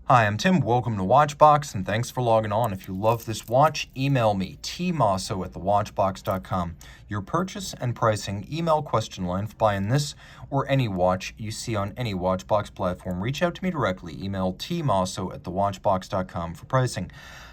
Hi, I'm Tim. Welcome to Watchbox, and thanks for logging on. If you love this watch, email me, tmosso@thewatchbox.com. Your purchase and pricing email question line for buying this or any watch you see on any Watchbox platform. Reach out to me directly. Email tmosso@thewatchbox.com for pricing.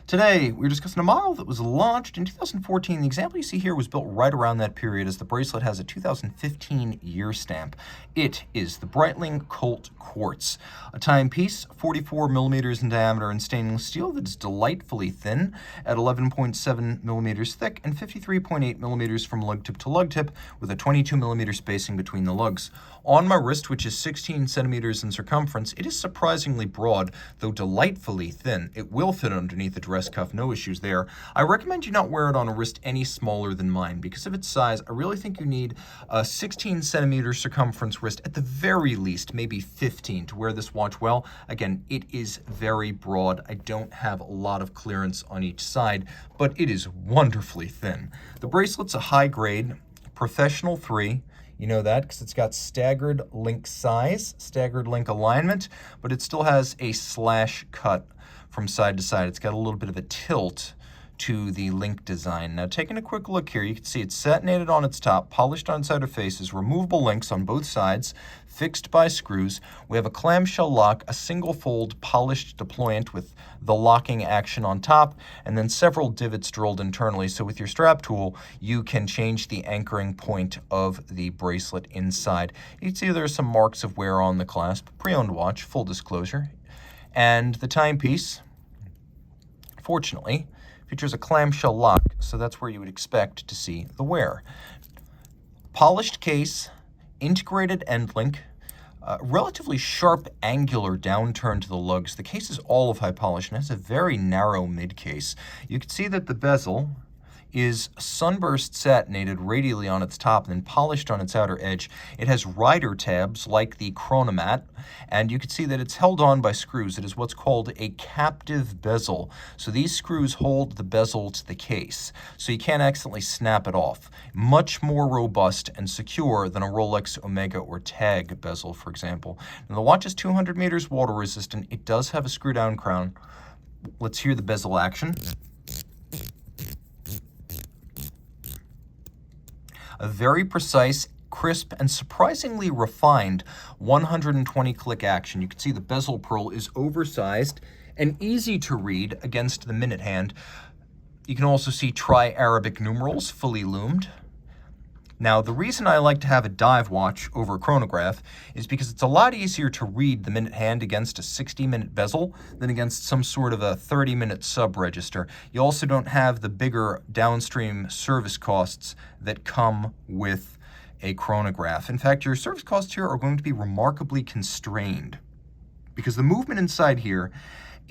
Today, we're discussing a model that was launched in 2014. The example you see here was built right around that period, as the bracelet has a 2015 year stamp. It is the Breitling Colt Quartz, a timepiece 44 millimeters in diameter in stainless steel that is delightfully thin at 11.7 millimeters thick and 53.8 millimeters from lug tip to lug tip, with a 22 millimeter spacing between the lugs. On my wrist, which is 16 centimeters in circumference, it is surprisingly broad, though delightfully thin. It will fit underneath the dress cuff, no issues there. I recommend you not wear it on a wrist any smaller than mine. Because of its size, I really think you need a 16 centimeter circumference wrist, at the very least, maybe 15, to wear this watch well. Again, it is very broad. I don't have a lot of clearance on each side, but it is wonderfully thin. The bracelet's a high grade, professional 3. You know that because it's got staggered link size, staggered link alignment, but it still has a slash cut from side to side. It's got a little bit of a tilt to the link design. Now, taking a quick look here, you can see it's satinated on its top, polished on its outer faces, removable links on both sides, fixed by screws. We have a clamshell lock, a single fold polished deployant with the locking action on top, and then several divots drilled internally. So with your strap tool, you can change the anchoring point of the bracelet inside. You can see there are some marks of wear on the clasp. Pre-owned watch, full disclosure. And the timepiece, fortunately, features a clamshell lock, so that's where you would expect to see the wear. Polished case, integrated end link, relatively sharp angular downturn to the lugs. The case is all of high polish and has a very narrow mid case. You can see that the bezel is sunburst satinated radially on its top and then polished on its outer edge. It has rider tabs like the chronomat, and you can see that it's held on by screws. It is what's called a captive bezel. So these screws hold the bezel to the case, so you can't accidentally snap it off. Much more robust and secure than a Rolex Omega or Tag bezel, for example. Now, the watch is 200 meters water resistant. It does have a screw down crown. Let's hear the bezel action. A very precise, crisp, and surprisingly refined 120 click action. You can see the bezel pearl is oversized and easy to read against the minute hand. You can also see tri-Arabic numerals fully loomed. Now, the reason I like to have a dive watch over a chronograph is because it's a lot easier to read the minute hand against a 60-minute bezel than against some sort of a 30-minute sub-register. You also don't have the bigger downstream service costs that come with a chronograph. In fact, your service costs here are going to be remarkably constrained because the movement inside here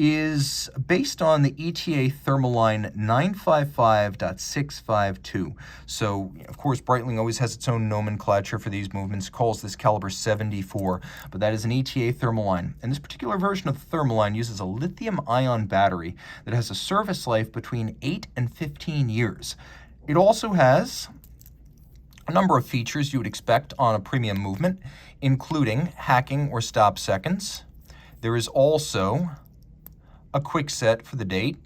is based on the ETA Thermaline 955.652. So, of course, Breitling always has its own nomenclature for these movements. It calls this caliber 74, but that is an ETA Thermaline. And this particular version of the Thermaline uses a lithium-ion battery that has a service life between 8 and 15 years. It also has a number of features you would expect on a premium movement, including hacking or stop seconds. There is also a quick set for the date.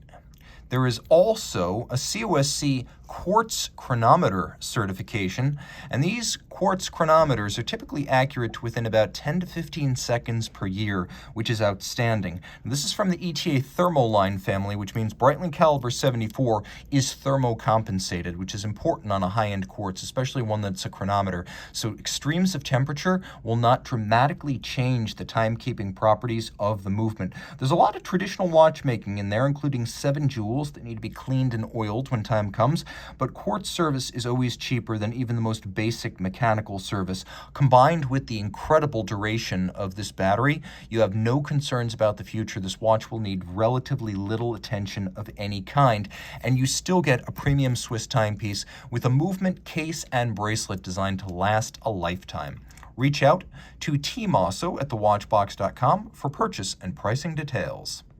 There is also a COSC quartz chronometer certification, and these quartz chronometers are typically accurate to within about 10 to 15 seconds per year, which is outstanding. This is from the ETA Thermoline family, which means Breitling caliber 74 is thermocompensated, which is important on a high-end quartz, especially one that's a chronometer. So extremes of temperature will not dramatically change the timekeeping properties of the movement. There's a lot of traditional watchmaking in there, including 7 jewels that need to be cleaned and oiled when time comes, but quartz service is always cheaper than even the most basic mechanical service. Combined with the incredible duration of this battery, you have no concerns about the future. This watch will need relatively little attention of any kind, and you still get a premium Swiss timepiece with a movement, case, and bracelet designed to last a lifetime. Reach out to Team Mosso at thewatchbox.com for purchase and pricing details.